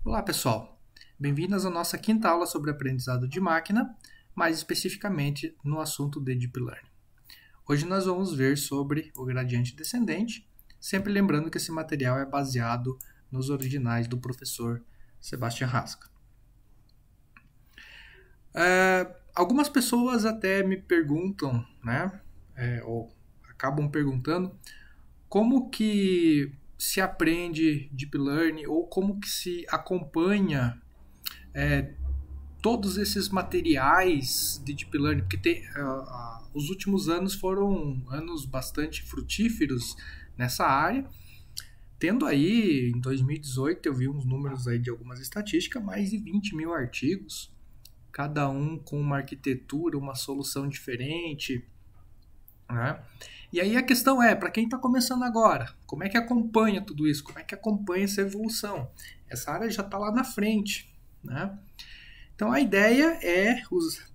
Olá, pessoal. Bem-vindos à nossa quinta aula sobre aprendizado de máquina, mais especificamente no assunto de Deep Learning. Hoje nós vamos ver sobre o gradiente descendente, sempre lembrando que esse material é baseado nos originais do professor Sebastian Haska. Algumas pessoas até me perguntam, né, ou acabam perguntando, como que se aprende Deep Learning ou como que se acompanha todos esses materiais de Deep Learning, porque os últimos anos foram anos bastante frutíferos nessa área, tendo aí, em 2018, eu vi uns números aí de algumas estatísticas, mais de 20 mil artigos, cada um com uma arquitetura, uma solução diferente, né? E aí a questão é, para quem está começando agora, como é que acompanha tudo isso? Como é que acompanha essa evolução? Essa área já está lá na frente, né? Então a ideia é,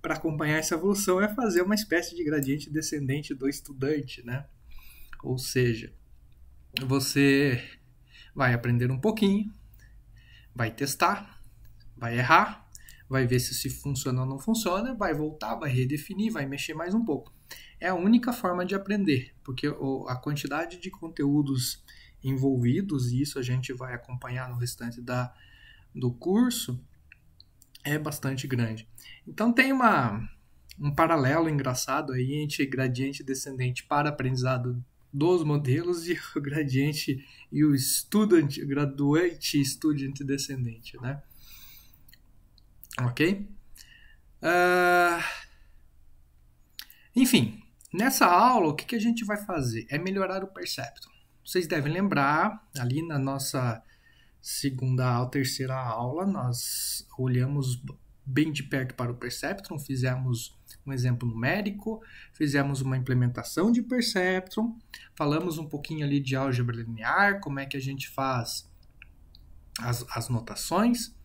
para acompanhar essa evolução, é fazer uma espécie de gradiente descendente do estudante, né? Ou seja, você vai aprender um pouquinho, vai testar, vai errar, vai ver se funciona ou não funciona, vai voltar, vai redefinir, vai mexer mais um pouco. É a única forma de aprender, porque a quantidade de conteúdos envolvidos, e isso a gente vai acompanhar no restante do curso, é bastante grande. Então tem um paralelo engraçado aí entre gradiente descendente para aprendizado dos modelos e o gradiente e o graduate student descendente, né? Ok? Enfim, nessa aula o que a gente vai fazer? É melhorar o Perceptron. Vocês devem lembrar, ali na nossa terceira aula, nós olhamos bem de perto para o Perceptron, fizemos um exemplo numérico, fizemos uma implementação de Perceptron, falamos um pouquinho ali de álgebra linear, como é que a gente faz as notações.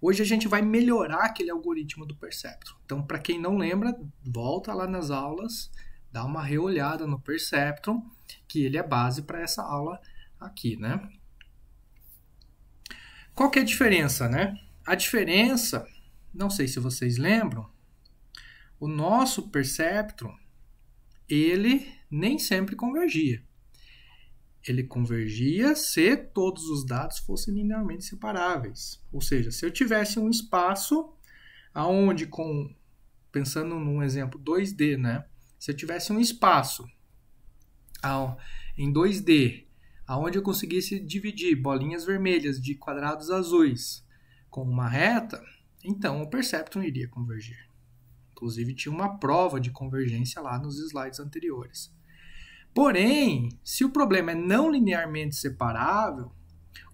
Hoje a gente vai melhorar aquele algoritmo do Perceptron. Então, para quem não lembra, volta lá nas aulas, dá uma reolhada no Perceptron, que ele é base para essa aula aqui, né? Qual que é a diferença, né? A diferença, não sei se vocês lembram, o nosso Perceptron, ele nem sempre convergia. Ele convergia se todos os dados fossem linearmente separáveis. Ou seja, se eu tivesse um espaço aonde, pensando num exemplo 2D, né? Se eu tivesse um espaço em 2D, aonde eu conseguisse dividir bolinhas vermelhas de quadrados azuis com uma reta, então o Perceptron iria convergir. Inclusive tinha uma prova de convergência lá nos slides anteriores. Porém, se o problema é não linearmente separável,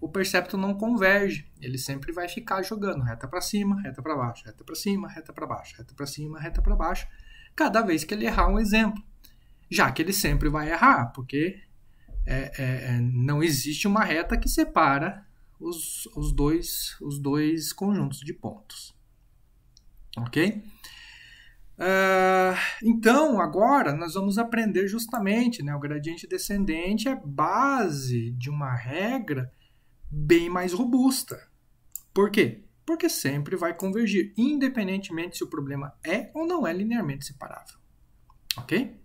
o Perceptron não converge. Ele sempre vai ficar jogando reta para cima, reta para baixo, reta para cima, reta para baixo, reta para cima, reta para baixo, cada vez que ele errar um exemplo. Já que ele sempre vai errar, porque não existe uma reta que separa os dois conjuntos de pontos. Ok? Então, agora nós vamos aprender justamente, né, o gradiente descendente é base de uma regra bem mais robusta. Por quê? Porque sempre vai convergir, independentemente se o problema é ou não é linearmente separável. Ok?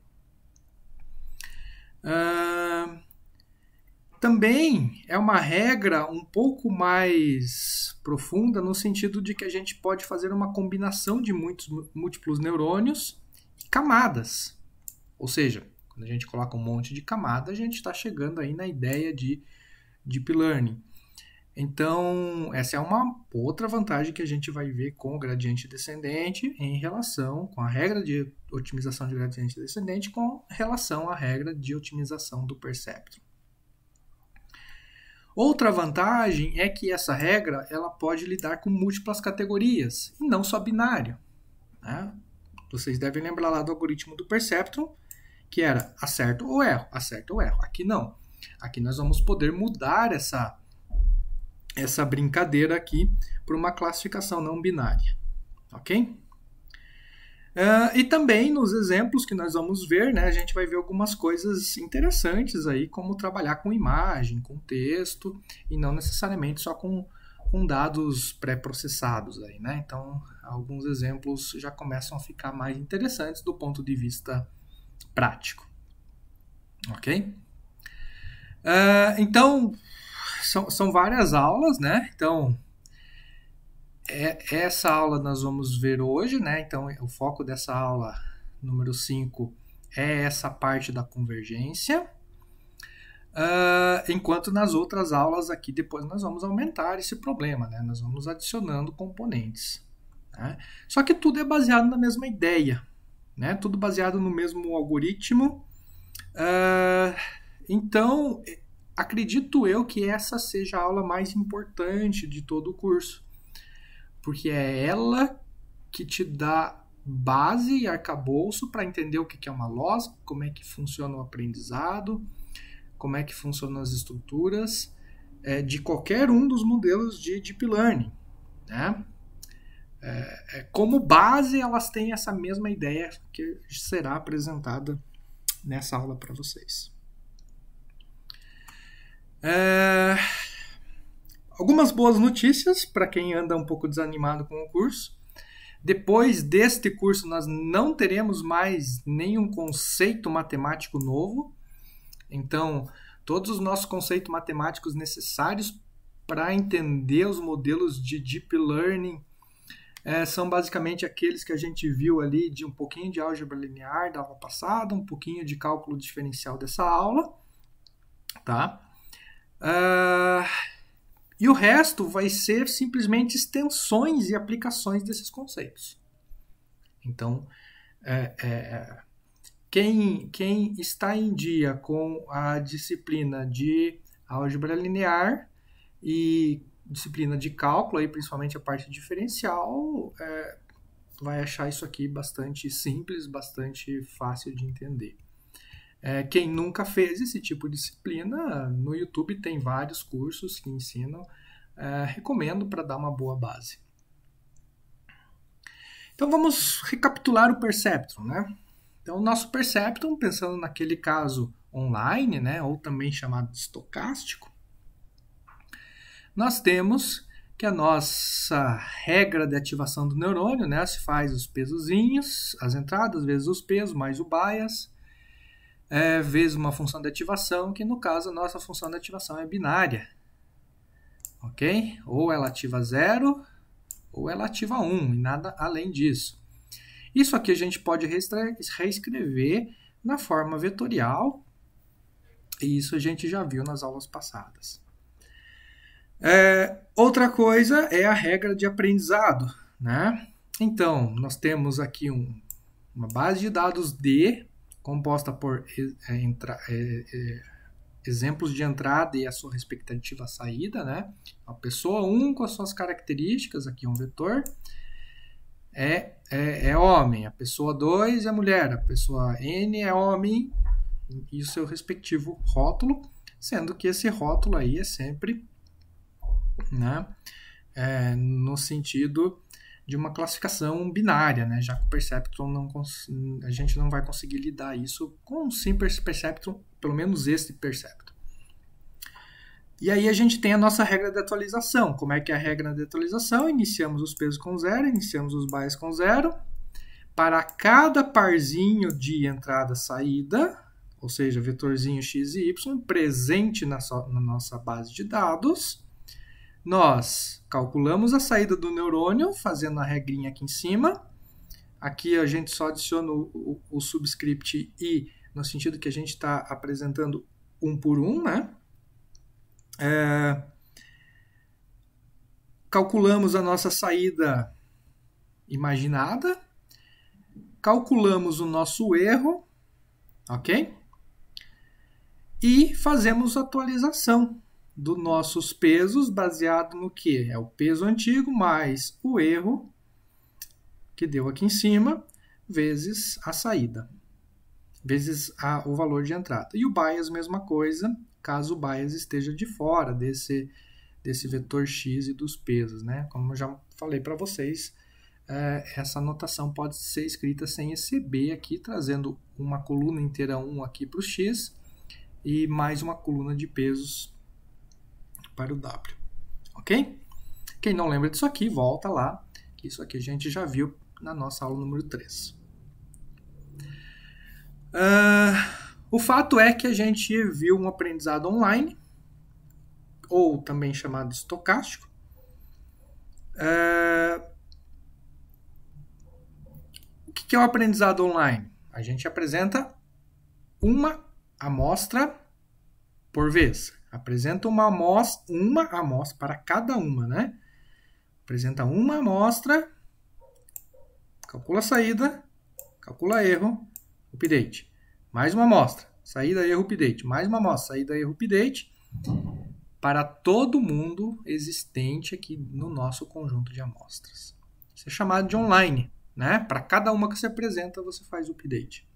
Também é uma regra um pouco mais profunda no sentido de que a gente pode fazer uma combinação de múltiplos neurônios e camadas. Ou seja, quando a gente coloca um monte de camada, a gente está chegando aí na ideia de Deep Learning. Então, essa é uma outra vantagem que a gente vai ver com o gradiente descendente em relação com a regra de otimização de gradiente descendente com relação à regra de otimização do Perceptron. Outra vantagem é que essa regra ela pode lidar com múltiplas categorias e não só binário. Né? Vocês devem lembrar lá do algoritmo do Perceptron, que era acerto ou erro, acerto ou erro. Aqui não. Aqui nós vamos poder mudar essa brincadeira aqui para uma classificação não binária. Ok? E também nos exemplos que nós vamos ver, né, a gente vai ver algumas coisas interessantes aí, como trabalhar com imagem, com texto, e não necessariamente só com com dados pré-processados aí, né? Então, alguns exemplos já começam a ficar mais interessantes do ponto de vista prático. Ok? Então, são várias aulas, né? Então, essa aula nós vamos ver hoje, né? Então, o foco dessa aula número 5 é essa parte da convergência. Enquanto nas outras aulas aqui, depois nós vamos aumentar esse problema, né? Nós vamos adicionando componentes. Né? Só que tudo é baseado na mesma ideia, né? Tudo baseado no mesmo algoritmo. Então, acredito eu que essa seja a aula mais importante de todo o curso, porque é ela que te dá base e arcabouço para entender o que é uma lógica, como é que funciona o aprendizado, como é que funcionam as estruturas de qualquer um dos modelos de Deep Learning. Né? Como base, elas têm essa mesma ideia que será apresentada nessa aula para vocês. Algumas boas notícias para quem anda um pouco desanimado com o curso. Depois deste curso, nós não teremos mais nenhum conceito matemático novo. Então, todos os nossos conceitos matemáticos necessários para entender os modelos de Deep Learning são basicamente aqueles que a gente viu ali de um pouquinho de álgebra linear da aula passada, um pouquinho de cálculo diferencial dessa aula. Tá? E o resto vai ser simplesmente extensões e aplicações desses conceitos. Então, quem está em dia com a disciplina de álgebra linear e disciplina de cálculo, aí principalmente a parte diferencial, vai achar isso aqui bastante simples, bastante fácil de entender. Quem nunca fez esse tipo de disciplina, no YouTube tem vários cursos que ensinam, recomendo para dar uma boa base. Então vamos recapitular o Perceptron, né? Então o nosso Perceptron, pensando naquele caso online, né, ou também chamado de estocástico, nós temos que a nossa regra de ativação do neurônio, né, se faz os pesozinhos, as entradas vezes os pesos, mais o bias, vezes uma função de ativação, que no caso a nossa função de ativação é binária. Ok? Ou ela ativa 0, ou ela ativa 1, e nada além disso. Isso aqui a gente pode reescrever na forma vetorial, e isso a gente já viu nas aulas passadas. Outra coisa é a regra de aprendizado. Né? Então, nós temos aqui uma base de dados D, composta por exemplos de entrada e a sua respectiva saída, né? A pessoa 1 com as suas características, aqui um vetor, é homem, a pessoa 2 é mulher, a pessoa N é homem e o seu respectivo rótulo, sendo que esse rótulo aí é sempre, né, no sentido de uma classificação binária, né? Já que o Perceptron a gente não vai conseguir lidar isso com o simples Perceptron, pelo menos este Perceptron. E aí a gente tem a nossa regra de atualização. Como é que é a regra de atualização? Iniciamos os pesos com 0, iniciamos os bias com 0. Para cada parzinho de entrada-saída, ou seja, vetorzinho x e y, presente na nossa base de dados, nós calculamos a saída do neurônio, fazendo a regrinha aqui em cima. Aqui a gente só adiciona o subscript i, no sentido que a gente está apresentando um por um, né? Calculamos a nossa saída imaginada. Calculamos o nosso erro, ok? E fazemos a atualização dos nossos pesos baseado no que? É o peso antigo mais o erro que deu aqui em cima, vezes a saída, vezes o valor de entrada. E o bias, mesma coisa, caso o bias esteja de fora desse vetor x e dos pesos, né? Como eu já falei para vocês, essa notação pode ser escrita sem esse b aqui, trazendo uma coluna inteira 1 aqui para o x e mais uma coluna de pesos para o w. Ok? Quem não lembra disso aqui, volta lá, que isso aqui a gente já viu na nossa aula número 3. O fato é que a gente viu um aprendizado online, ou também chamado estocástico. O que é o aprendizado online? A gente apresenta uma amostra por vez. Apresenta uma amostra para cada uma, né? Apresenta uma amostra, calcula a saída, calcula erro, update. Mais uma amostra, saída, erro, update. Mais uma amostra, saída, erro, update. Para todo mundo existente aqui no nosso conjunto de amostras. Isso é chamado de online, né? Para cada uma que você apresenta, você faz o update.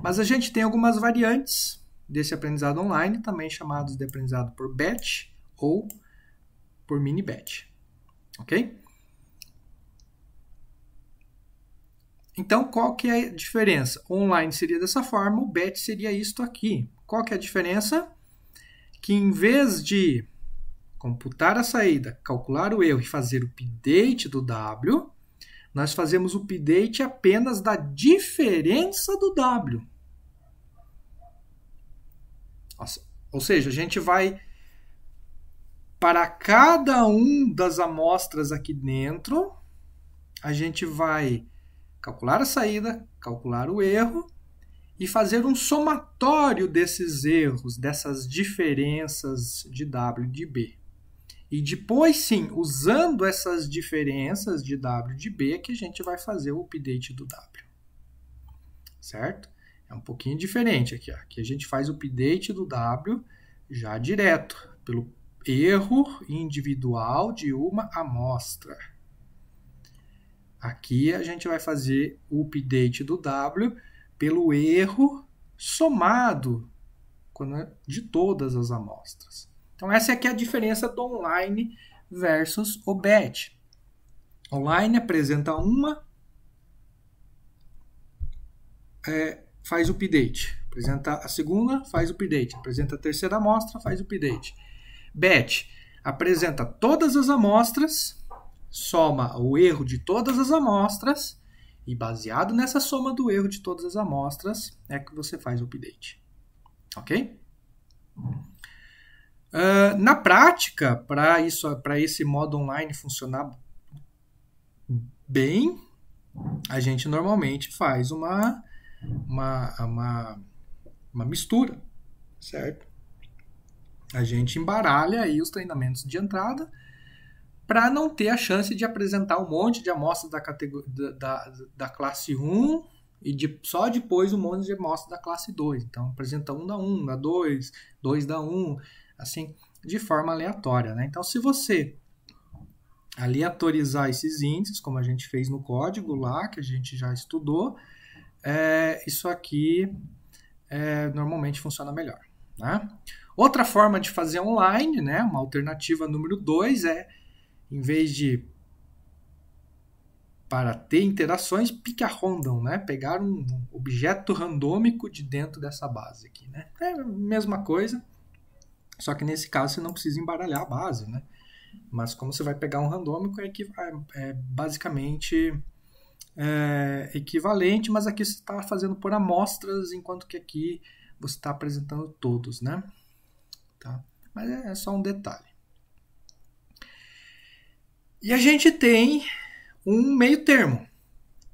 Mas a gente tem algumas variantes desse aprendizado online, também chamados de aprendizado por batch ou por mini batch. Ok? Então, qual que é a diferença? O online seria dessa forma, o batch seria isto aqui. Qual que é a diferença? Que em vez de computar a saída, calcular o erro e fazer o update do W, nós fazemos o update apenas da diferença do W. Ou seja, a gente vai para cada um das amostras aqui dentro, a gente vai calcular a saída, calcular o erro e fazer um somatório desses erros, dessas diferenças de W e de B. E depois, sim, usando essas diferenças de W e de B, que a gente vai fazer o update do W. Certo? É um pouquinho diferente aqui. Aqui a gente faz o update do W já direto, pelo erro individual de uma amostra. Aqui a gente vai fazer o update do W pelo erro somado de todas as amostras. Então essa aqui é a diferença do online versus o batch. Online apresenta uma, faz o update. Apresenta a segunda, faz o update. Apresenta a terceira amostra, faz o update. Batch apresenta todas as amostras, soma o erro de todas as amostras e baseado nessa soma do erro de todas as amostras é que você faz o update. Ok? Na prática, para esse modo online funcionar bem, a gente normalmente faz uma mistura, certo? A gente embaralha aí os treinamentos de entrada para não ter a chance de apresentar um monte de amostras da classe 1 e só depois um monte de amostras da classe 2. Então, apresenta 1 da 1, da 2, 2 da 1, assim, de forma aleatória, né? Então, se você aleatorizar esses índices, como a gente fez no código lá, que a gente já estudou, isso aqui normalmente funciona melhor, né? Outra forma de fazer online, né, uma alternativa número 2 em vez de para ter interações, pick a random, né? Pegar um objeto randômico de dentro dessa base aqui, né? É a mesma coisa, só que nesse caso você não precisa embaralhar a base, né? Mas como você vai pegar um randômico, é basicamente equivalente, mas aqui você está fazendo por amostras, enquanto que aqui você está apresentando todos, né? Tá? Mas é só um detalhe. E a gente tem um meio termo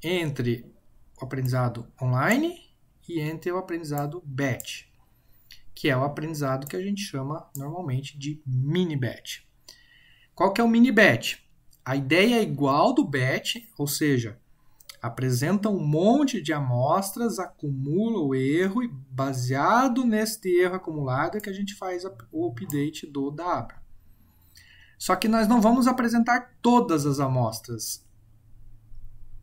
entre o aprendizado online e entre o aprendizado batch, que é o aprendizado que a gente chama normalmente de mini batch. Qual que é o mini batch? A ideia é igual do batch, ou seja, apresenta um monte de amostras, acumula o erro e baseado neste erro acumulado é que a gente faz o update do W. Só que nós não vamos apresentar todas as amostras.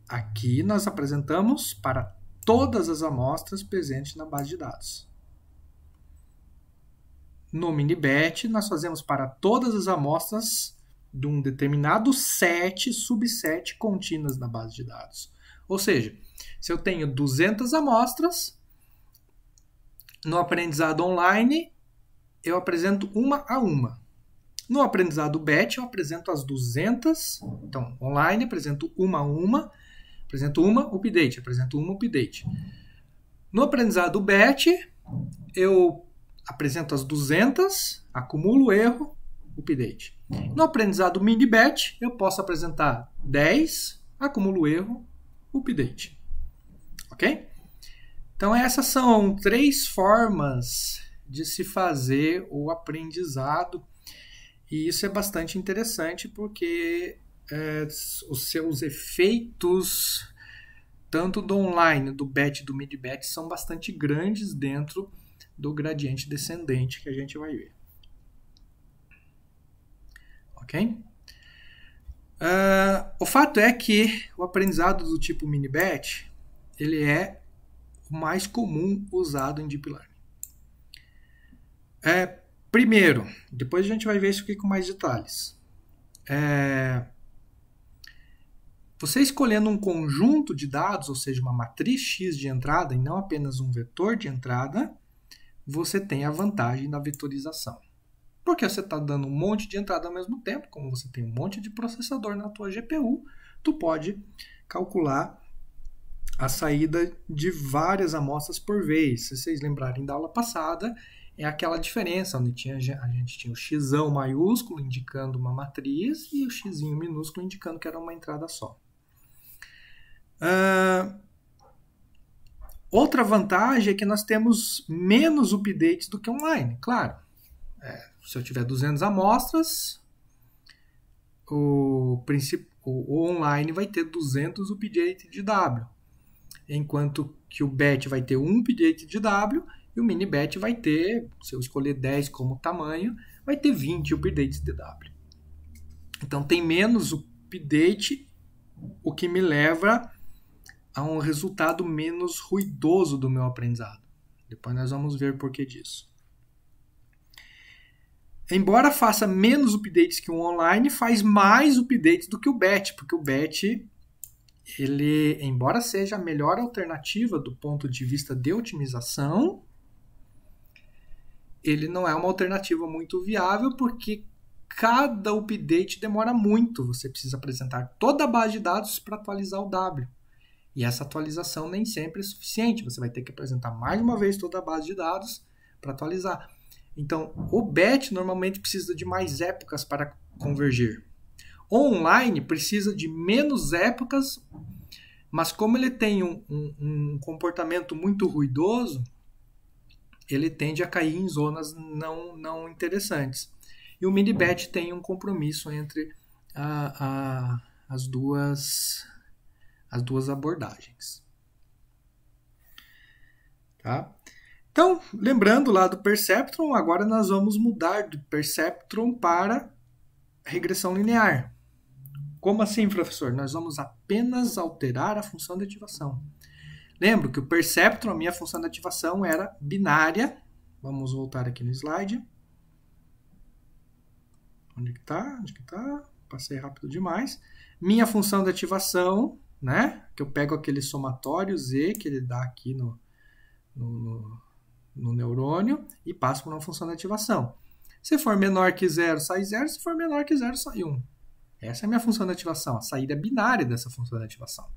Aqui nós apresentamos para todas as amostras presentes na base de dados. No mini batch, nós fazemos para todas as amostras de um determinado subset contínuas na base de dados. Ou seja, se eu tenho 200 amostras, no aprendizado online, eu apresento uma a uma. No aprendizado BET, eu apresento as 200. Então, online, apresento uma a uma. Apresento uma, update. Apresento uma, update. No aprendizado BET, eu apresento as 200, acumulo o erro, update. No aprendizado mini BET, eu posso apresentar 10, acumulo o erro, update. Ok? Então, essas são 3 formas de se fazer o aprendizado. E isso é bastante interessante porque os seus efeitos, tanto do online, do BET e do mini-BET, são bastante grandes dentro do gradiente descendente que a gente vai ver. Ok? O fato é que o aprendizado do tipo mini-BET, ele é o mais comum usado em Deep Learning. Primeiro, depois a gente vai ver isso aqui com mais detalhes. Você escolhendo um conjunto de dados, ou seja, uma matriz X de entrada e não apenas um vetor de entrada, você tem a vantagem da vetorização. Porque você está dando um monte de entrada ao mesmo tempo, como você tem um monte de processador na tua GPU, tu pode calcular a saída de várias amostras por vez. Se vocês lembrarem da aula passada, é aquela diferença onde a gente tinha o x maiúsculo indicando uma matriz e o x minúsculo indicando que era uma entrada só. Outra vantagem é que nós temos menos updates do que online. Claro, se eu tiver 200 amostras, o online vai ter 200 updates de W, enquanto que o BET vai ter 1 update de W e o mini-BET vai ter, se eu escolher 10 como tamanho, vai ter 20 updates de W. Então tem menos update, o que me leva a um resultado menos ruidoso do meu aprendizado. Depois nós vamos ver o porquê disso. Embora faça menos updates que o online, faz mais updates do que o BET, porque o BET, ele, embora seja a melhor alternativa do ponto de vista de otimização, ele não é uma alternativa muito viável, porque cada update demora muito. Você precisa apresentar toda a base de dados para atualizar o W. E essa atualização nem sempre é suficiente. Você vai ter que apresentar mais uma vez toda a base de dados para atualizar. Então, o BET normalmente precisa de mais épocas para convergir. O online precisa de menos épocas, mas como ele tem um comportamento muito ruidoso, ele tende a cair em zonas não interessantes. E o mini-BET tem um compromisso entre as duas abordagens. Tá? Então, lembrando lá do Perceptron, agora nós vamos mudar do Perceptron para regressão linear. Como assim, professor? Nós vamos apenas alterar a função de ativação. Lembro que o Perceptron, a minha função de ativação era binária. Vamos voltar aqui no slide. Onde que tá? Onde que tá? Passei rápido demais. Minha função de ativação, né? Que eu pego aquele somatório Z que ele dá aqui no neurônio e passo para uma função de ativação. Se for menor que 0, sai 0. Se for menor que 0, sai 1. Essa é a minha função de ativação, a saída binária dessa função de ativação.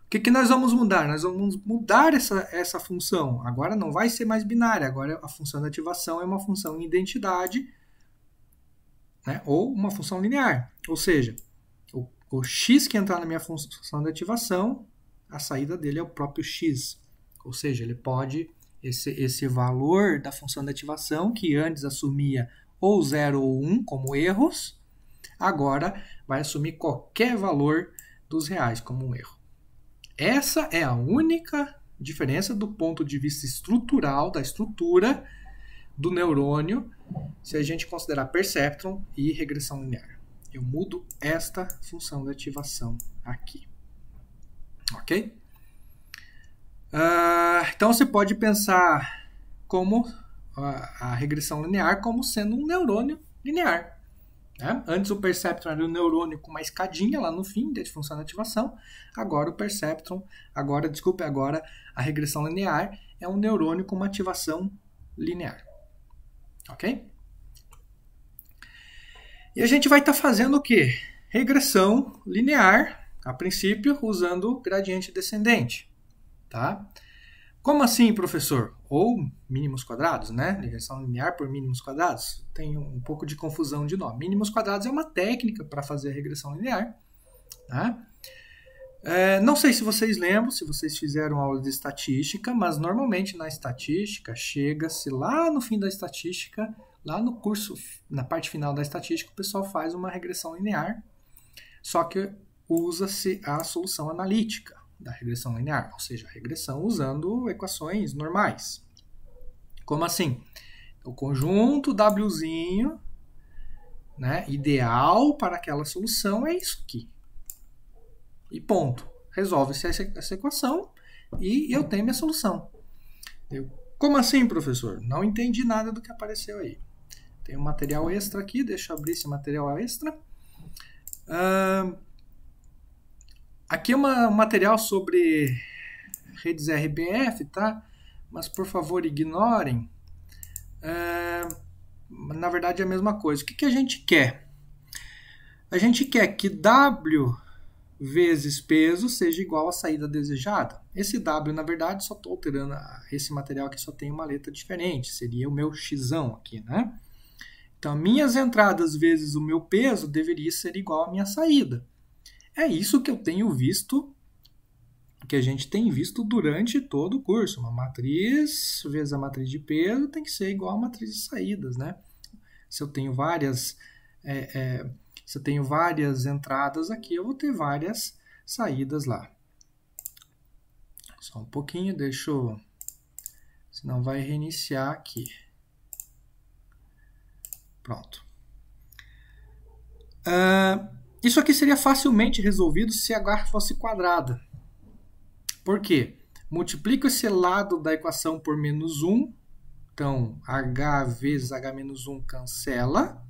O que nós vamos mudar? Nós vamos mudar essa função. Agora não vai ser mais binária, agora a função de ativação é uma função em identidade, né, ou uma função linear. Ou seja, o x que entrar na minha função de ativação, a saída dele é o próprio x. Ou seja, ele pode, esse valor da função de ativação, que antes assumia ou 0 ou 1 como erros, agora vai assumir qualquer valor dos reais como um erro. Essa é a única diferença do ponto de vista estrutural, da estrutura do neurônio, se a gente considerar Perceptron e regressão linear. Eu mudo esta função de ativação aqui. Ok? Então você pode pensar como a regressão linear como sendo um neurônio linear. Né? Antes o Perceptron era um neurônio com uma escadinha lá no fim de função de ativação. Agora o Perceptron, agora a regressão linear é um neurônio com uma ativação linear. Ok? E a gente vai estar fazendo o quê? Regressão linear, a princípio, usando gradiente descendente. Tá? Como assim, professor? Ou mínimos quadrados, né? Regressão linear por mínimos quadrados. Tem um pouco de confusão de nome. Mínimos quadrados é uma técnica para fazer a regressão linear. Tá? Não sei se vocês lembram, se vocês fizeram aula de estatística, mas normalmente na estatística chega-se lá no fim da estatística, lá no curso, na parte final da estatística, o pessoal faz uma regressão linear, só que usa-se a solução analítica da regressão linear, ou seja, a regressão usando equações normais. Como assim? O conjunto Wzinho, né, ideal para aquela solução é isso aqui. E ponto. Resolve-se essa equação e eu tenho minha solução. Como assim, professor? Não entendi nada do que apareceu aí. Tem um material extra aqui, deixa eu abrir esse material extra. Aqui é um material sobre redes RBF, tá? Mas por favor ignorem. Na verdade é a mesma coisa. O que a gente quer? A gente quer que W vezes peso seja igual à saída desejada. Esse W, na verdade, só estou alterando esse material aqui, só tem uma letra diferente. Seria o meu xão aqui, né? Então, minhas entradas vezes o meu peso deveria ser igual à minha saída. É isso que eu tenho visto, que a gente tem visto durante todo o curso. Uma matriz vezes a matriz de peso tem que ser igual à matriz de saídas, né? Se eu tenho várias entradas aqui, eu vou ter várias saídas lá. Só um pouquinho, deixa eu... Senão vai reiniciar aqui. Pronto. Isso aqui seria facilmente resolvido se H fosse quadrada. Por quê? Multiplico esse lado da equação por menos 1. Então, H vezes H menos 1 cancela.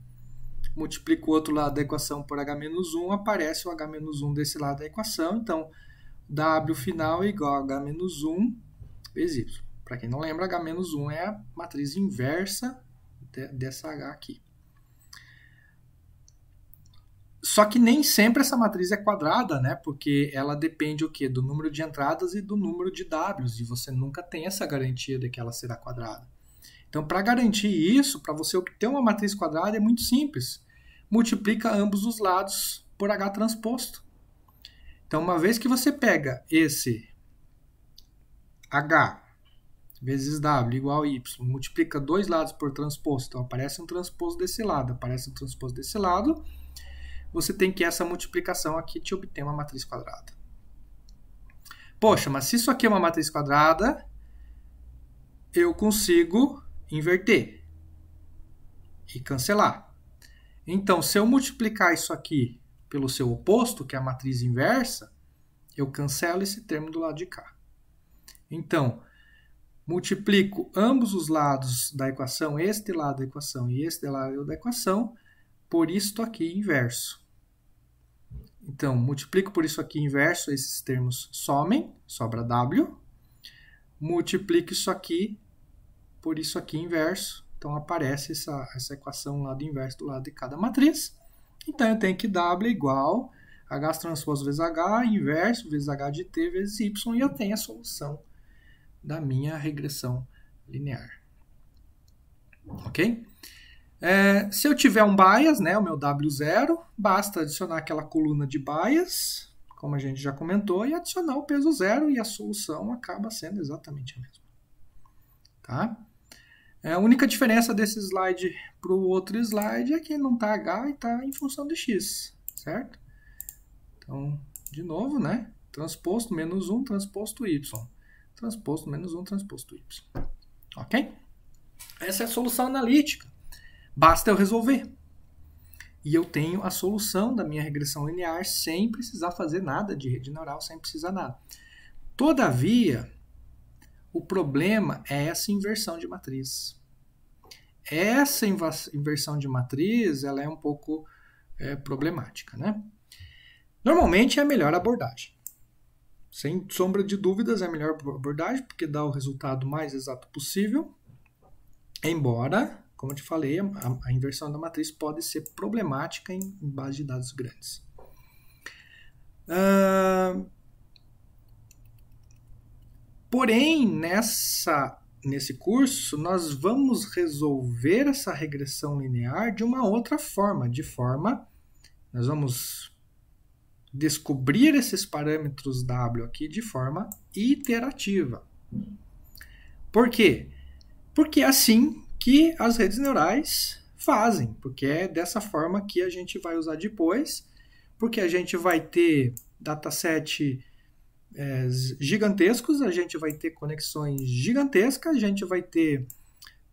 Multiplico o outro lado da equação por H-1, aparece o H-1 desse lado da equação. Então, W final é igual a H-1 vezes Y. Para quem não lembra, H-1 é a matriz inversa dessa H aqui. Só que nem sempre essa matriz é quadrada, né? Porque ela depende o quê? Do número de entradas e do número de Ws. E você nunca tem essa garantia de que ela será quadrada. Então, para garantir isso, para você obter uma matriz quadrada, é muito simples. Multiplica ambos os lados por H transposto. Então, uma vez que você pega esse H vezes W igual a Y, multiplica dois lados por transposto, então aparece um transposto desse lado, aparece um transposto desse lado, você tem que essa multiplicação aqui te obter uma matriz quadrada. Poxa, mas se isso aqui é uma matriz quadrada, eu consigo inverter e cancelar. Então, se eu multiplicar isso aqui pelo seu oposto, que é a matriz inversa, eu cancelo esse termo do lado de cá. Então, multiplico ambos os lados da equação, este lado da equação e este lado da equação, por isto aqui inverso. Então, multiplico por isso aqui inverso, esses termos somem, sobra W. Multiplico isso aqui por isso aqui inverso. Então, aparece essa equação lado inverso do lado de cada matriz. Então, eu tenho que W igual a H transposto vezes H, inverso vezes H de T vezes Y, e eu tenho a solução da minha regressão linear. Ok? Se eu tiver um bias, né, o meu W0, basta adicionar aquela coluna de bias, como a gente já comentou, e adicionar o peso zero, e a solução acaba sendo exatamente a mesma. Tá? A única diferença desse slide para o outro slide é que não está H e está em função de X, certo? Então, de novo, né? Transposto menos 1, transposto Y. Transposto menos 1, transposto Y. Ok? Essa é a solução analítica. Basta eu resolver. E eu tenho a solução da minha regressão linear sem precisar fazer nada de rede neural, sem precisar nada. Todavia, o problema é essa inversão de matriz. Essa inversão de matriz ela é um pouco problemática, né? Normalmente é a melhor abordagem. Sem sombra de dúvidas, é a melhor abordagem, porque dá o resultado mais exato possível. Embora, como eu te falei, a inversão da matriz pode ser problemática em base de dados grandes. Porém, nesse curso, nós vamos resolver essa regressão linear de uma outra forma, nós vamos descobrir esses parâmetros W aqui de forma iterativa. Por quê? Porque é assim que as redes neurais fazem, porque é dessa forma que a gente vai usar depois, porque a gente vai ter dataset gigantescos, a gente vai ter conexões gigantescas, a gente vai ter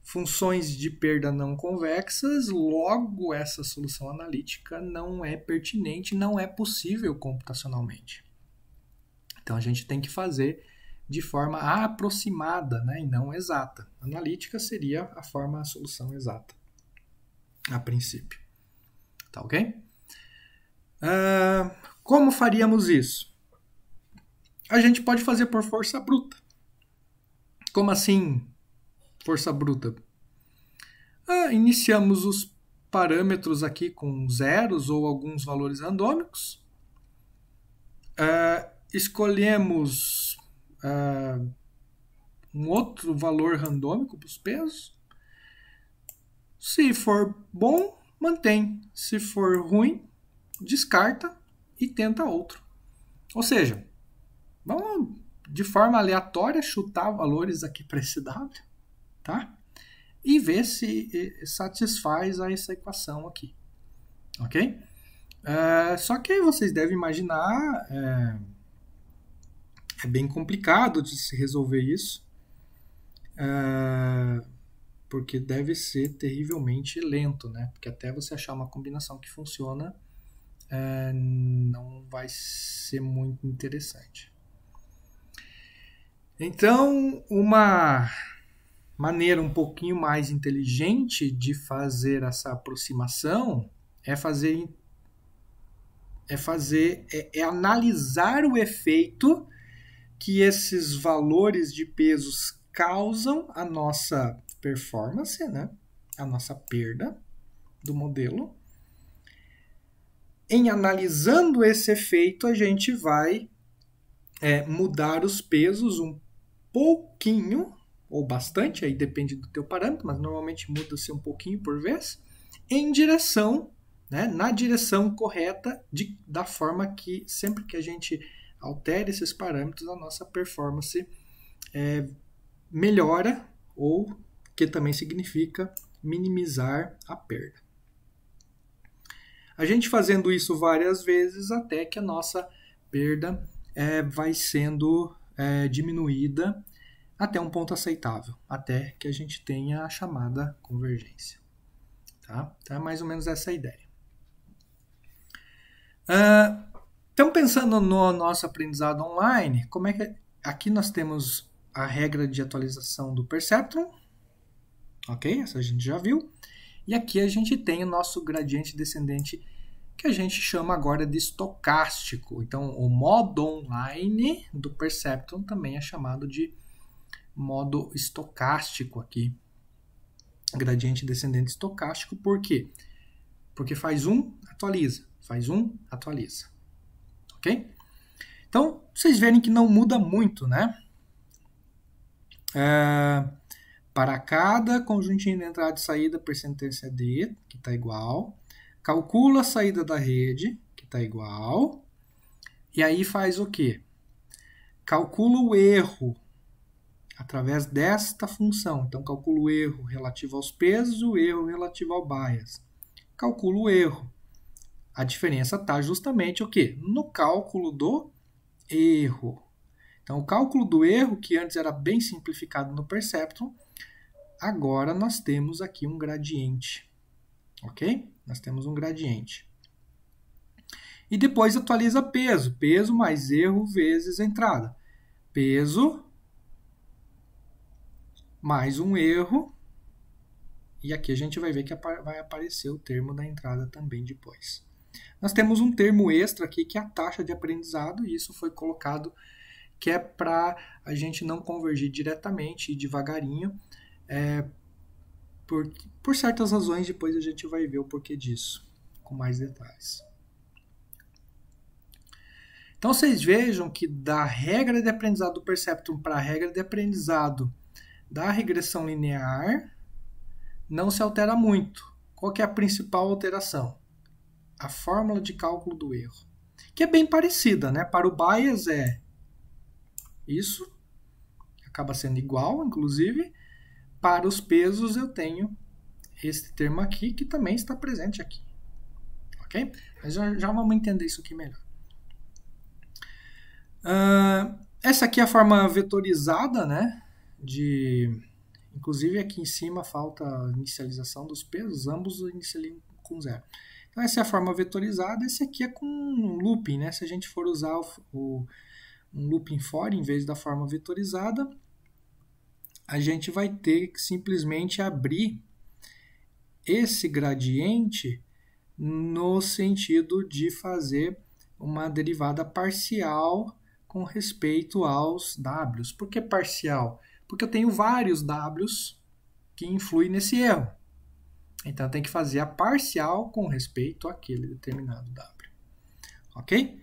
funções de perda não convexas, logo essa solução analítica não é pertinente, não é possível computacionalmente. Então a gente tem que fazer de forma aproximada, né, e não exata. Analítica seria a solução exata, a princípio. Tá ok? Como faríamos isso? A gente pode fazer por força bruta. Como assim força bruta? Iniciamos os parâmetros aqui com zeros ou alguns valores randômicos. Escolhemos um outro valor randômico para os pesos. Se for bom, mantém. Se for ruim, descarta e tenta outro. Ou seja, vamos de forma aleatória chutar valores aqui para esse W, tá? E ver se satisfaz essa equação aqui, ok? Só que vocês devem imaginar, é bem complicado de se resolver isso, porque deve ser terrivelmente lento, né? Porque até você achar uma combinação que funciona, não vai ser muito interessante. Então, uma maneira um pouquinho mais inteligente de fazer essa aproximação é analisar o efeito que esses valores de pesos causam à nossa performance, né? A nossa perda do modelo. Em analisando esse efeito, a gente vai mudar os pesos um pouquinho, ou bastante, aí depende do teu parâmetro, mas normalmente muda-se um pouquinho por vez, em direção, né, na direção correta, da forma que sempre que a gente altera esses parâmetros, a nossa performance melhora, ou que também significa minimizar a perda. A gente fazendo isso várias vezes até que a nossa perda vai sendo diminuída até um ponto aceitável, até que a gente tenha a chamada convergência. Tá? Então é mais ou menos essa a ideia. Então, pensando no nosso aprendizado online, como é que aqui nós temos a regra de atualização do Perceptron, ok? Essa a gente já viu. E aqui a gente tem o nosso gradiente descendente, que a gente chama agora de estocástico. Então, o modo online do Perceptron também é chamado de modo estocástico aqui. Gradiente descendente estocástico, por quê? Porque faz um, atualiza. Faz um, atualiza. Ok? Então, vocês verem que não muda muito, né? Para cada conjuntinho de entrada e saída, percentência D, que está igual. Calcula a saída da rede, que está igual. E aí faz o quê? Calcula o erro através desta função. Então, calcula o erro relativo aos pesos e o erro relativo ao bias. Calcula o erro. A diferença está justamente o quê? No cálculo do erro. Então, o cálculo do erro, que antes era bem simplificado no Perceptron, agora nós temos aqui um gradiente. Ok? Nós temos um gradiente. E depois atualiza peso. Peso mais erro vezes entrada. Peso mais um erro. E aqui a gente vai ver que vai aparecer o termo da entrada também depois. Nós temos um termo extra aqui, que é a taxa de aprendizado, e isso foi colocado que é para a gente não convergir diretamente e devagarinho, por certas razões, depois a gente vai ver o porquê disso, com mais detalhes. Então, vocês vejam que da regra de aprendizado do Perceptron para a regra de aprendizado da regressão linear, não se altera muito. Qual que é a principal alteração? A fórmula de cálculo do erro, que é bem parecida, né? Para o bias é isso, acaba sendo igual, inclusive. Para os pesos eu tenho esse termo aqui, que também está presente aqui. Ok? Mas já vamos entender isso aqui melhor. Essa aqui é a forma vetorizada, né? Inclusive aqui em cima falta a inicialização dos pesos, ambos inicializam com 0. Então essa é a forma vetorizada, esse aqui é com um looping, né? Se a gente for usar um looping for em vez da forma vetorizada, a gente vai ter que simplesmente abrir esse gradiente no sentido de fazer uma derivada parcial com respeito aos Ws. Por que parcial? Porque eu tenho vários Ws que influem nesse erro. Então, eu tenho que fazer a parcial com respeito àquele determinado W. Ok?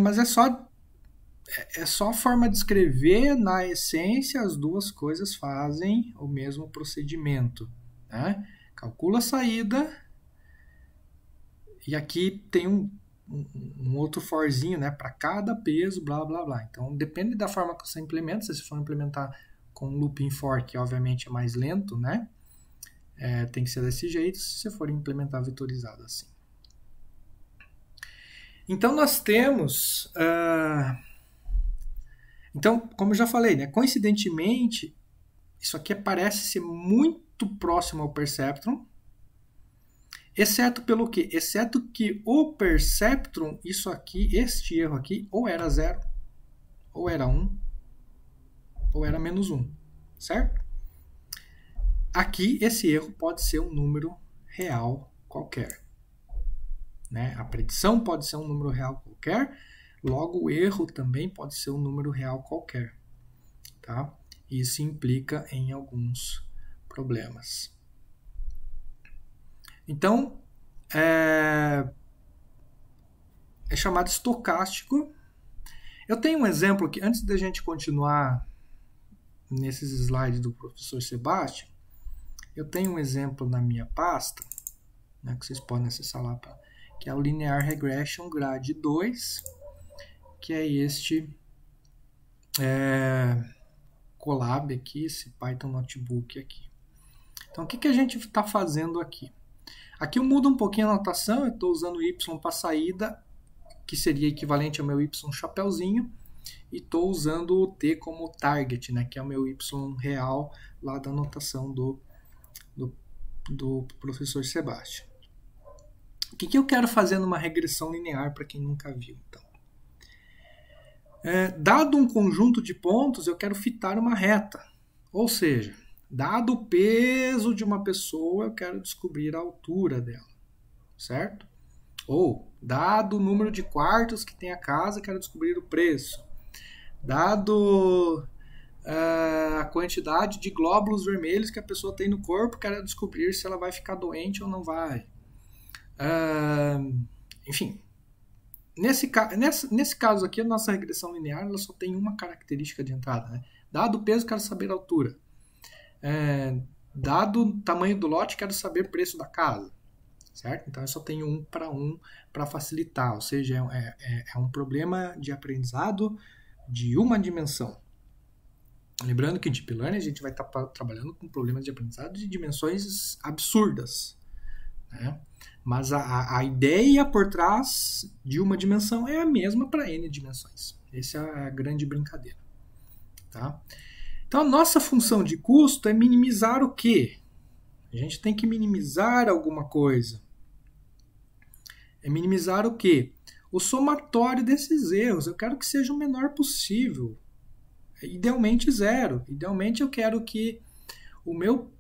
Mas é só a forma de escrever. Na essência, as duas coisas fazem o mesmo procedimento. Né? Calcula a saída. E aqui tem um outro forzinho, né, para cada peso, blá, blá, blá. Então, depende da forma que você implementa. Se você for implementar com looping for, que obviamente é mais lento, né, tem que ser desse jeito. Se você for implementar vetorizado assim. Então, nós temos... Então, como eu já falei, né, coincidentemente, isso aqui parece ser muito próximo ao Perceptron, exceto pelo quê? Exceto que o Perceptron, isso aqui, este erro aqui, ou era 0, ou era 1, ou era menos 1, certo? Aqui, esse erro pode ser um número real qualquer. Né? A predição pode ser um número real qualquer, logo o erro também pode ser um número real qualquer. Tá? Isso implica em alguns problemas. Então, é chamado estocástico. Eu tenho um exemplo que, antes da gente continuar nesses slides do professor Sebastião, eu tenho um exemplo na minha pasta, né, que vocês podem acessar lá, que é o Linear Regression Grade 2, que é este Colab aqui, esse Python Notebook aqui. Então, o que a gente está fazendo aqui? Aqui eu mudo um pouquinho a notação, eu estou usando o Y para saída, que seria equivalente ao meu Y chapeuzinho, e estou usando o T como target, né, que é o meu Y real lá da notação do professor Sebastião. O que eu quero fazer numa regressão linear, para quem nunca viu? Então, dado um conjunto de pontos, eu quero fitar uma reta, ou seja, dado o peso de uma pessoa, eu quero descobrir a altura dela, certo? Ou, dado o número de quartos que tem a casa, eu quero descobrir o preço. Dado a quantidade de glóbulos vermelhos que a pessoa tem no corpo, eu quero descobrir se ela vai ficar doente ou não vai. Enfim, nesse caso aqui, a nossa regressão linear ela só tem uma característica de entrada. Né? Dado o peso, eu quero saber a altura. Dado o tamanho do lote, quero saber o preço da casa, certo? Então eu só tenho 1 para facilitar, ou seja, é um problema de aprendizado de uma dimensão. Lembrando que em Deep Learning a gente vai estar trabalhando com problemas de aprendizado de dimensões absurdas, né? Mas a ideia por trás de uma dimensão é a mesma para N dimensões. Essa é a grande brincadeira, tá? Então, a nossa função de custo é minimizar o quê? A gente tem que minimizar alguma coisa. É minimizar o quê? O somatório desses erros. Eu quero que seja o menor possível. Idealmente 0. Idealmente eu quero que o meu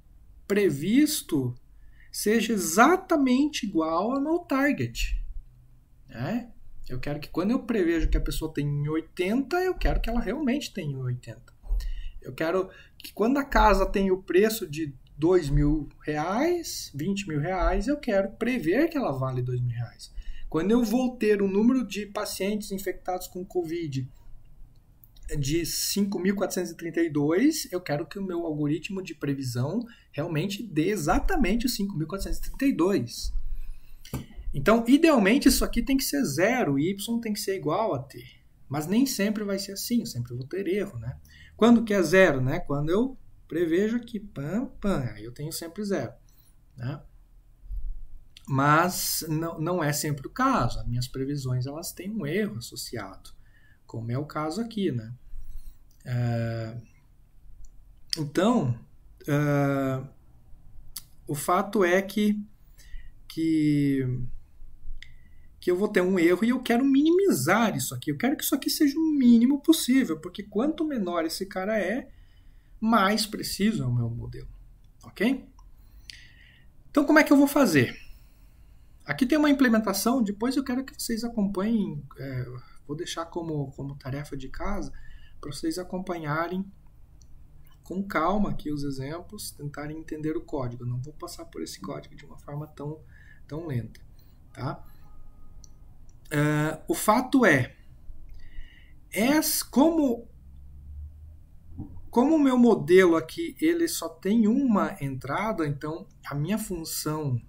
previsto seja exatamente igual ao meu target. Né? Eu quero que quando eu prevejo que a pessoa tem 80, eu quero que ela realmente tenha 80. Eu quero que quando a casa tem o preço de R$2.000, R$20.000, eu quero prever que ela vale R$2.000. Quando eu vou ter um número de pacientes infectados com Covid de 5.432, eu quero que o meu algoritmo de previsão realmente dê exatamente os 5.432. Então, idealmente, isso aqui tem que ser 0, y tem que ser igual a t. Mas nem sempre vai ser assim, eu sempre vou ter erro, né? Quando que é 0, né? Quando eu prevejo aqui, aí eu tenho sempre 0, né? Mas não é sempre o caso. As minhas previsões elas têm um erro associado, como é o caso aqui, né? Então, o fato é que eu vou ter um erro e eu quero minimizar isso aqui. Eu quero que isso aqui seja o mínimo possível, porque quanto menor esse cara é, mais preciso é o meu modelo. Ok? Então, como é que eu vou fazer? Aqui tem uma implementação, depois eu quero que vocês acompanhem, vou deixar como tarefa de casa, para vocês acompanharem com calma aqui os exemplos, tentarem entender o código. Eu não vou passar por esse código de uma forma tão lenta. Tá? O fato é, como o meu modelo aqui ele só tem uma entrada, então a minha função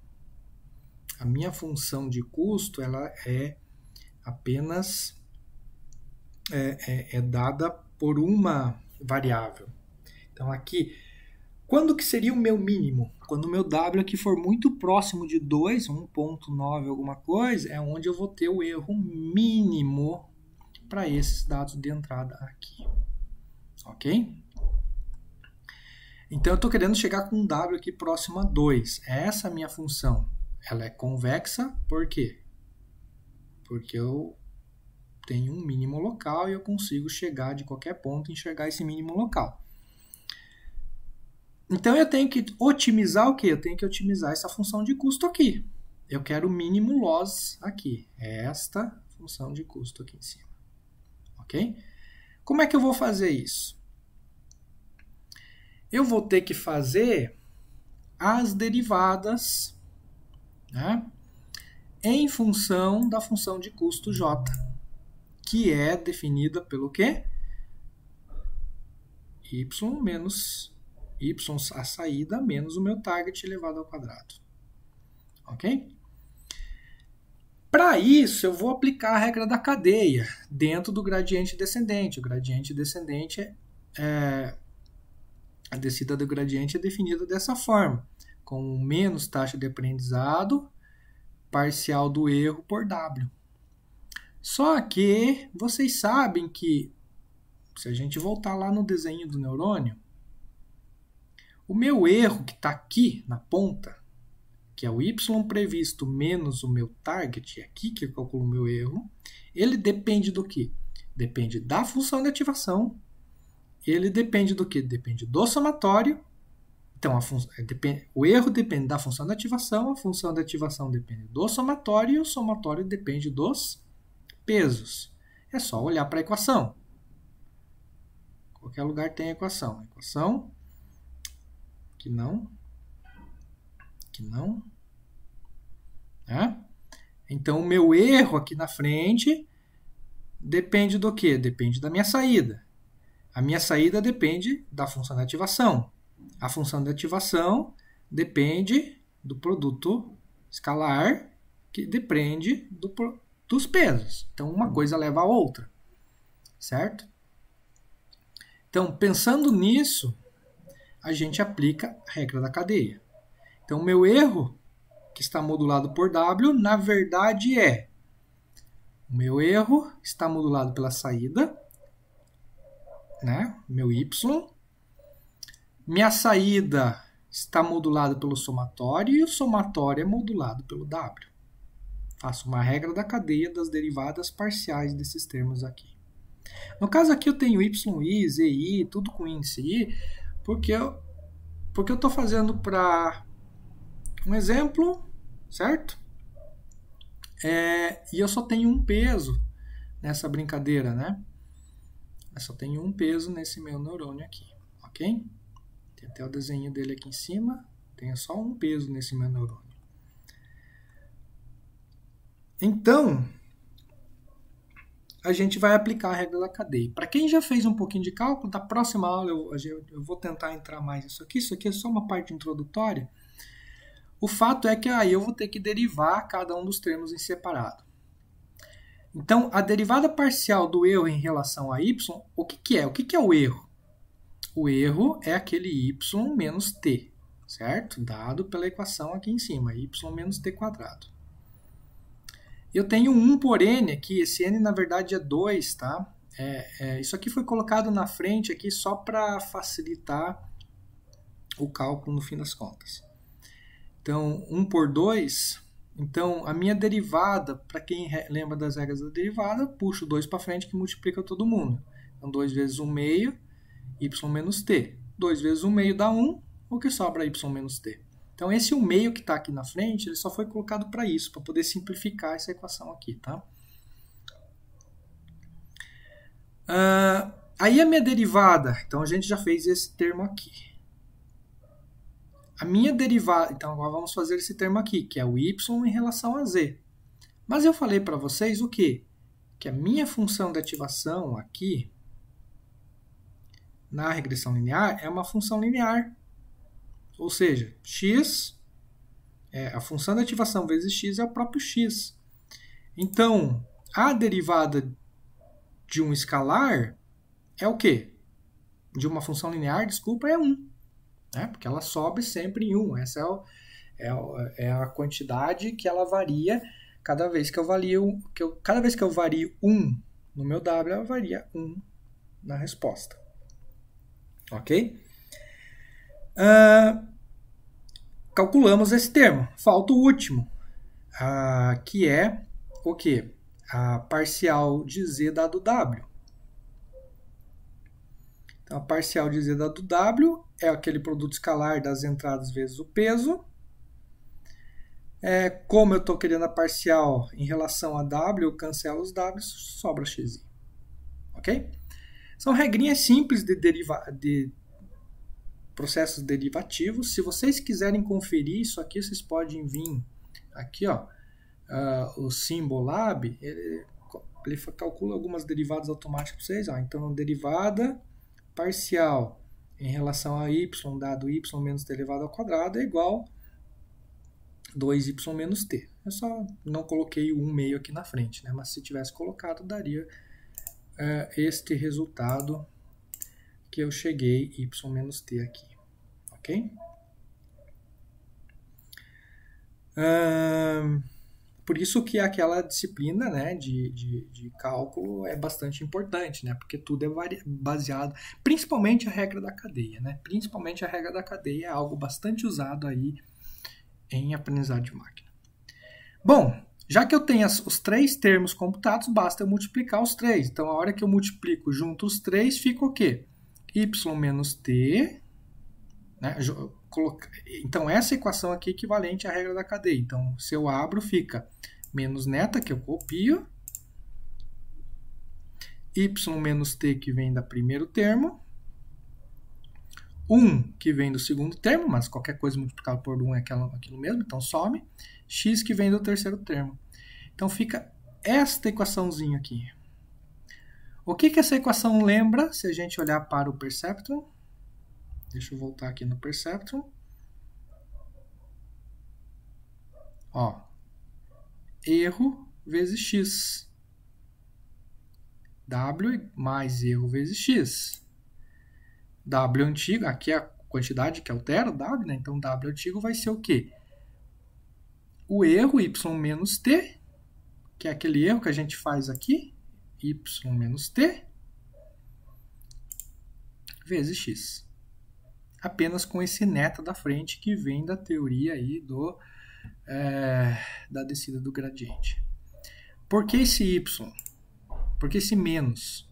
de custo ela é apenas dada por uma variável. Então aqui, quando que seria o meu mínimo? Quando o meu W aqui for muito próximo de 2, 1.9 alguma coisa, é onde eu vou ter o erro mínimo para esses dados de entrada aqui. Ok? Então eu estou querendo chegar com um W aqui próximo a 2. Essa é a minha função. Ela é convexa, por quê? Porque eu tenho um mínimo local e eu consigo chegar de qualquer ponto e enxergar esse mínimo local. Então eu tenho que otimizar o quê? Eu tenho que otimizar essa função de custo aqui. Eu quero o mínimo loss aqui. É esta função de custo aqui em cima. Ok? Como é que eu vou fazer isso? Eu vou ter que fazer as derivadas, né, em função da função de custo J, que é definida pelo quê? Y menos y a saída menos o meu target elevado ao quadrado. Ok? Para isso, eu vou aplicar a regra da cadeia dentro do gradiente descendente. O gradiente descendente a descida do gradiente é definida dessa forma, com menos taxa de aprendizado parcial do erro por W. Só que vocês sabem que, se a gente voltar lá no desenho do neurônio, o meu erro que está aqui na ponta, que é o y previsto menos o meu target, é aqui que eu calculo o meu erro, ele depende do quê? Depende da função de ativação. Ele depende do quê? Depende do somatório. Então, o erro depende da função de ativação, a função de ativação depende do somatório e o somatório depende dos pesos. É só olhar para a equação. Qualquer lugar tem a equação. A equação que não. Né? Então, o meu erro aqui na frente depende do quê? Depende da minha saída. A minha saída depende da função de ativação. A função de ativação depende do produto escalar, que depende dos pesos. Então, uma coisa leva a outra. Certo? Então, pensando nisso, a gente aplica a regra da cadeia. Então, o meu erro, que está modulado por W, na verdade o meu erro está modulado pela saída, né? Meu Y. Minha saída está modulada pelo somatório e o somatório é modulado pelo W. Faço uma regra da cadeia das derivadas parciais desses termos aqui. No caso aqui eu tenho YI, ZI, tudo com índice I, porque eu estou fazendo para um exemplo, certo? E eu só tenho um peso nessa brincadeira, né? Eu só tenho um peso nesse meu neurônio aqui, ok? Tem até o desenho dele aqui em cima. Tem só um peso nesse meu neurônio. Então, a gente vai aplicar a regra da cadeia. Para quem já fez um pouquinho de cálculo, da próxima aula eu vou tentar entrar mais nisso aqui. Isso aqui é só uma parte introdutória. O fato é que aí eu vou ter que derivar cada um dos termos em separado. Então, a derivada parcial do erro em relação a y, o que é? O que é o erro? O erro é aquele y menos t, certo? Dado pela equação aqui em cima, y menos t quadrado. Eu tenho 1 por n aqui, esse n na verdade é 2, tá? Isso aqui foi colocado na frente aqui só para facilitar o cálculo no fim das contas. Então, 1 por 2, então a minha derivada, para quem lembra das regras da derivada, puxo 2 para frente que multiplica todo mundo. Então, 2 vezes 1 meio, y menos t. 2 vezes 1 meio dá 1, o que sobra y menos t. Então, esse 1 meio que está aqui na frente, ele só foi colocado para isso, para poder simplificar essa equação aqui, tá? Aí a minha derivada, então a gente já fez esse termo aqui. A minha derivada, então agora vamos fazer esse termo aqui, que é o y em relação a z. Mas eu falei para vocês o quê? Que a minha função de ativação aqui, na regressão linear, é uma função linear. Ou seja, x, a função de ativação vezes x é o próprio x. Então, a derivada de um escalar é o quê? De uma função linear, desculpa, é 1. Né? Porque ela sobe sempre em 1. Essa é a quantidade que ela varia cada vez que eu vario 1 no meu w, ela varia 1 na resposta. Ok? Calculamos esse termo. Falta o último, que é o quê? A parcial de z dado w. Então, a parcial de z dado w é aquele produto escalar das entradas vezes o peso. Como eu estou querendo a parcial em relação a w, eu cancelo os w, sobra x. Ok? São regrinhas simples de processos derivativos. Se vocês quiserem conferir isso aqui, vocês podem vir aqui, ó, o Symbolab, ele calcula algumas derivadas automáticas para vocês. Ó. Então, derivada parcial em relação a y dado y menos t elevado ao quadrado é igual a 2y menos t. Eu só não coloquei o 1 meio aqui na frente, né? Mas se tivesse colocado, daria este resultado que eu cheguei y menos t aqui, ok? Por isso que aquela disciplina, né, de cálculo é bastante importante, né? Porque tudo é baseado, principalmente a regra da cadeia, né? Principalmente a regra da cadeia é algo bastante usado aí em aprendizagem de máquina. Bom, já que eu tenho os 3 termos computados, basta eu multiplicar os 3. Então, a hora que eu multiplico junto os 3, fica o quê? Y menos t, né? Então, essa equação aqui é equivalente à regra da cadeia. Então, se eu abro, fica menos neta, que eu copio, y menos t, que vem do primeiro termo, 1, que vem do segundo termo, mas qualquer coisa multiplicada por 1 é aquilo mesmo, então some, x, que vem do terceiro termo. Então, fica esta equaçãozinha aqui. O que essa equação lembra, se a gente olhar para o Perceptron? Deixa eu voltar aqui no Perceptron. Ó, erro vezes x. W mais erro vezes x. W antigo, aqui é a quantidade que altera o W, né? Então, W antigo vai ser o quê? O erro y menos t, que é aquele erro que a gente faz aqui, y menos t, vezes x. Apenas com esse neta da frente que vem da teoria aí da descida do gradiente. Por que esse y? Por que esse menos?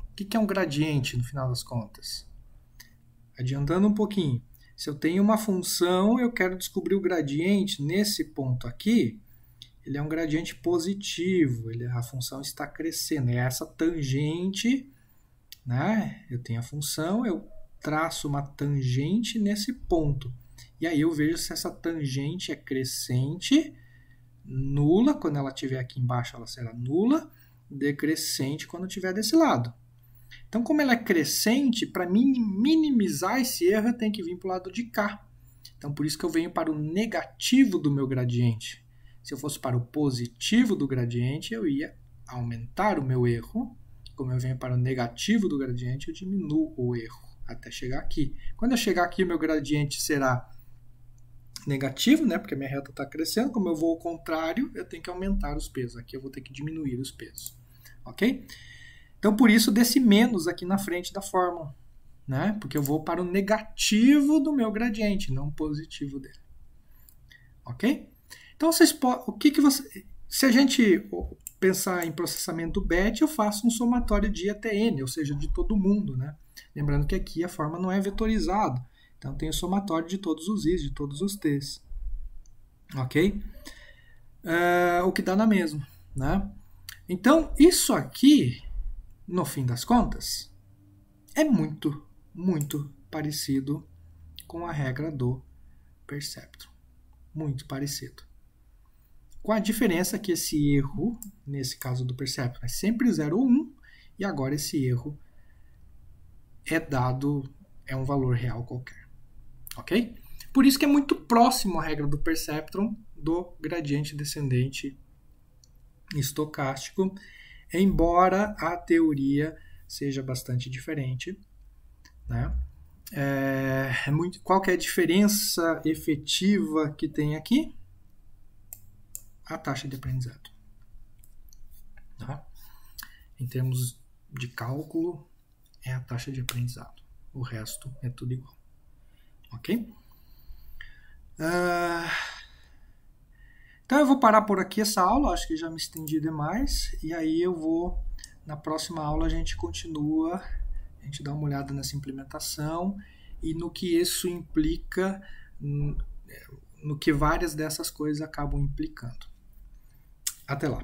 O que é um gradiente no final das contas? Adiantando um pouquinho. Se eu tenho uma função, eu quero descobrir o gradiente nesse ponto aqui, ele é um gradiente positivo, a função está crescendo. É essa tangente, né? Eu tenho a função, eu traço uma tangente nesse ponto. E aí eu vejo se essa tangente é crescente, nula, quando ela estiver aqui embaixo ela será nula, decrescente quando estiver desse lado. Então, como ela é crescente, para minimizar esse erro, eu tenho que vir para o lado de cá. Então, por isso que eu venho para o negativo do meu gradiente. Se eu fosse para o positivo do gradiente, eu ia aumentar o meu erro. Como eu venho para o negativo do gradiente, eu diminuo o erro até chegar aqui. Quando eu chegar aqui, o meu gradiente será negativo, né? Porque a minha reta está crescendo. Como eu vou ao contrário, eu tenho que aumentar os pesos. Aqui eu vou ter que diminuir os pesos. Ok? Então, por isso, desse menos aqui na frente da fórmula, né? Porque eu vou para o negativo do meu gradiente, não o positivo dele. Ok? Então, se a gente pensar em processamento BET, eu faço um somatório de I até N, ou seja, de todo mundo, né? Lembrando que aqui a forma não é vetorizada. Então, tem o somatório de todos os I's, de todos os T's. Ok? O que dá na mesma, né? Então, isso aqui, no fim das contas, é muito, muito parecido com a regra do perceptron. Muito parecido. Com a diferença que esse erro, nesse caso do perceptron, é sempre 0 ou 1, e agora esse erro é um valor real qualquer. Ok? Por isso que é muito próximo a regra do perceptron do gradiente descendente estocástico, embora a teoria seja bastante diferente, né? Qual que é a diferença efetiva que tem aqui? A taxa de aprendizado. Tá? Em termos de cálculo, é a taxa de aprendizado. O resto é tudo igual. Ok? Então eu vou parar por aqui essa aula, acho que já me estendi demais, e aí na próxima aula a gente continua, a gente dá uma olhada nessa implementação e no que isso implica, no que várias dessas coisas acabam implicando. Até lá!